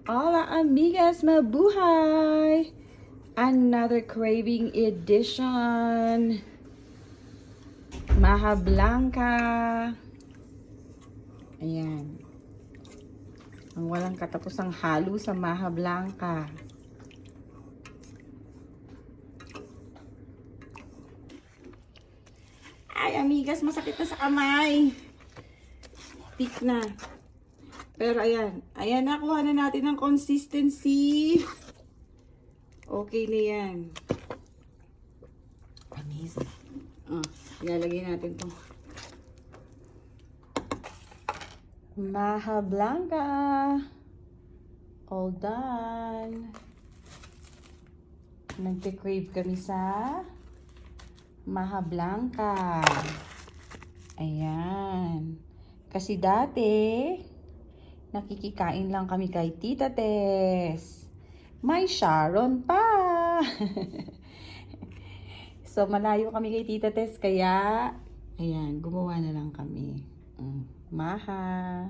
Hola amigas, mabuhay! Another craving edition. Maha Blanca. Ayan. Ang walang katapusang halo sa Maha Blanca. Ay amigas, masakit na sa kamay. Peak na. Pero ayan, nakuha na natin ang consistency. Okay na yan. Amazing. Ilalagay natin to. Maha Blanca. All done. Nagte-crave kami sa Maha Blanca. Ayan. Kasi dati, nakikikain lang kami kay Tita Tess. May Sharon pa. So, malayo kami kay Tita Tess. Kaya, ayan, gumawa na lang kami. Maha.